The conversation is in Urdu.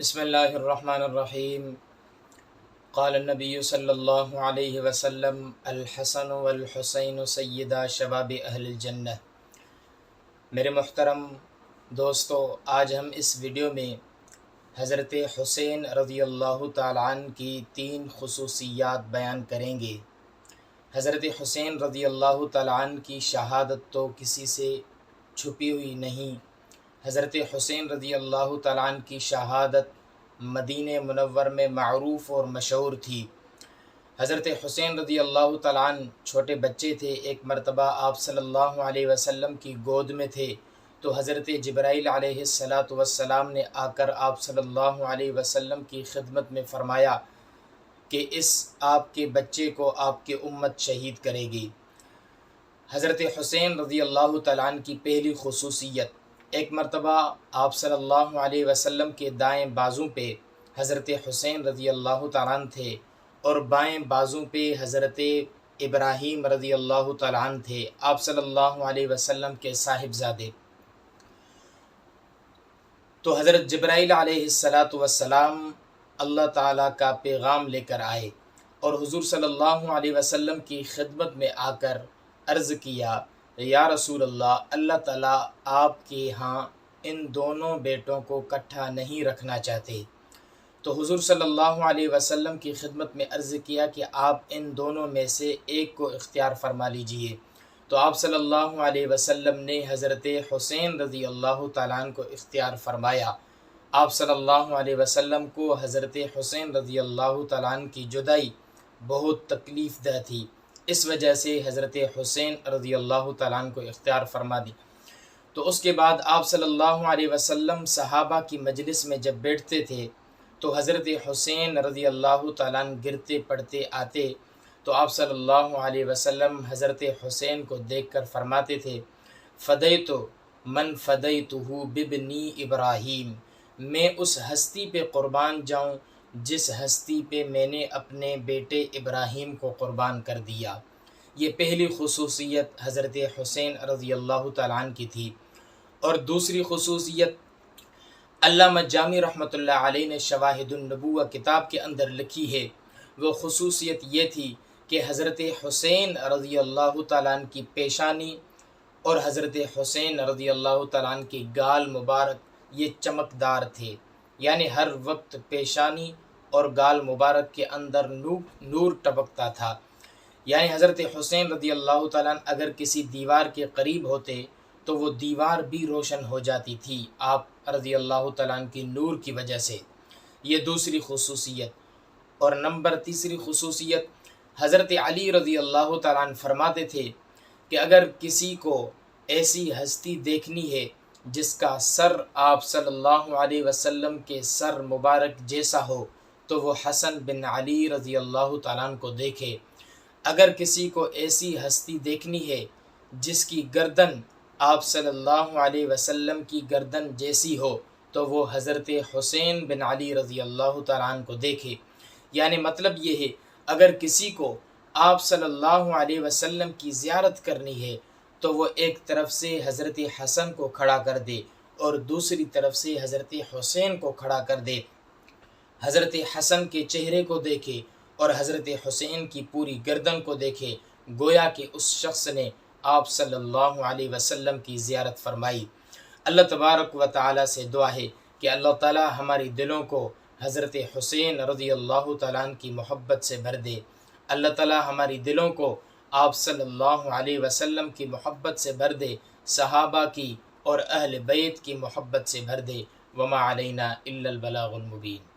بسم اللہ الرحمن الرحیم قال النبی صلی اللہ علیہ وسلم الحسن والحسین سیدا شباب اہل الجنہ۔ میرے محترم دوستو، آج ہم اس ویڈیو میں حضرت حسین رضی اللہ تعالیٰ عنہ کی 3 خصوصیات بیان کریں گے۔ حضرت حسین رضی اللہ تعالیٰ عنہ کی شہادت تو کسی سے چھپی ہوئی نہیں۔ حضرت حسین رضی اللہ تعالیٰ عنہ کی شہادت مدینہ منور میں معروف اور مشہور تھی۔ حضرت حسین رضی اللہ تعالیٰ عنہ چھوٹے بچے تھے۔ ایک مرتبہ آپ صلی اللہ علیہ وسلم کی گود میں تھے تو حضرت جبرائیل علیہ السلام نے آ کر آپ صلی اللہ علیہ وسلم کی خدمت میں فرمایا کہ اس آپ کے بچے کو آپ کی امت شہید کرے گی۔ حضرت حسین رضی اللہ تعالیٰ عنہ کی پہلی خصوصیت، ایک مرتبہ آپ صلی اللہ علیہ وسلم کے دائیں بازو پہ حضرت حسین رضی اللہ تعالیٰ عنہ تھے اور بائیں بازو پہ حضرت ابراہیم رضی اللہ تعالیٰ عنہ تھے، آپ صلی اللہ علیہ وسلم کے صاحبزادے۔ تو حضرت جبرائیل علیہ السلام اللہ تعالیٰ کا پیغام لے کر آئے اور حضور صلی اللہ علیہ وسلم کی خدمت میں آ کر عرض کیا، یا رسول اللہ، اللہ تعالیٰ آپ کے ہاں ان دونوں بیٹوں کو اکٹھا نہیں رکھنا چاہتے۔ تو حضور صلی اللہ علیہ وسلم کی خدمت میں عرض کیا کہ آپ ان دونوں میں سے ایک کو اختیار فرما لیجئے۔ تو آپ صلی اللہ علیہ وسلم نے حضرت حسین رضی اللہ تعالیٰ عنہ کو اختیار فرمایا۔ آپ صلی اللہ علیہ وسلم کو حضرت حسین رضی اللہ تعالیٰ عنہ کی جدائی بہت تکلیف دہ تھی، اس وجہ سے حضرت حسین رضی اللہ تعالیٰ عنہ کو اختیار فرما دی۔ تو اس کے بعد آپ صلی اللہ علیہ وسلم صحابہ کی مجلس میں جب بیٹھتے تھے تو حضرت حسین رضی اللہ تعالیٰ عنہ گرتے پڑتے آتے تو آپ صلی اللہ علیہ وسلم حضرت حسین کو دیکھ کر فرماتے تھے، فدیت من فدیتہ بابنی ابراہیم، میں اس ہستی پہ قربان جاؤں جس ہستی پہ میں نے اپنے بیٹے ابراہیم کو قربان کر دیا۔ یہ پہلی خصوصیت حضرت حسین رضی اللہ تعالیٰ عنہ کی تھی۔ اور دوسری خصوصیت علامہ جامی رحمۃ اللہ علیہ نے شواہد النبوہ کتاب کے اندر لکھی ہے، وہ خصوصیت یہ تھی کہ حضرت حسین رضی اللہ تعالیٰ عنہ کی پیشانی اور حضرت حسین رضی اللہ تعالیٰ عنہ کی گال مبارک یہ چمکدار تھے، یعنی ہر وقت پیشانی اور گال مبارک کے اندر نور ٹپکتا تھا۔ یعنی حضرت حسین رضی اللہ تعالیٰ عنہ اگر کسی دیوار کے قریب ہوتے تو وہ دیوار بھی روشن ہو جاتی تھی آپ رضی اللہ تعالیٰ عنہ کی نور کی وجہ سے۔ یہ دوسری خصوصیت۔ اور تیسری خصوصیت، حضرت علی رضی اللہ تعالیٰ عنہ فرماتے تھے کہ اگر کسی کو ایسی ہستی دیکھنی ہے جس کا سر آپ صلی اللہ علیہ وسلم کے سر مبارک جیسا ہو تو وہ حسن بن علی رضی اللہ تعالیٰ عنہ کو دیکھے۔ اگر کسی کو ایسی ہستی دیکھنی ہے جس کی گردن آپ صلی اللہ علیہ وسلم کی گردن جیسی ہو تو وہ حضرت حسین بن علی رضی اللہ تعالیٰ عنہ کو دیکھے۔ یعنی مطلب یہ ہے، اگر کسی کو آپ صلی اللہ علیہ وسلم کی زیارت کرنی ہے تو وہ ایک طرف سے حضرت حسن کو کھڑا کر دے اور دوسری طرف سے حضرت حسین کو کھڑا کر دے، حضرت حسن کے چہرے کو دیکھے اور حضرت حسین کی پوری گردن کو دیکھے، گویا کہ اس شخص نے آپ صلی اللہ علیہ وسلم کی زیارت فرمائی۔ اللہ تبارک و تعالیٰ سے دعا ہے کہ اللہ تعالیٰ ہماری دلوں کو حضرت حسین رضی اللہ تعالیٰ عنہ کی محبت سے بھر دے۔ اللہ تعالیٰ ہماری دلوں کو آپ صلی اللہ علیہ وسلم کی محبت سے بھر دے، صحابہ کی اور اہل بیت کی محبت سے بھر دے۔ وما علینا الا البلاغ المبین۔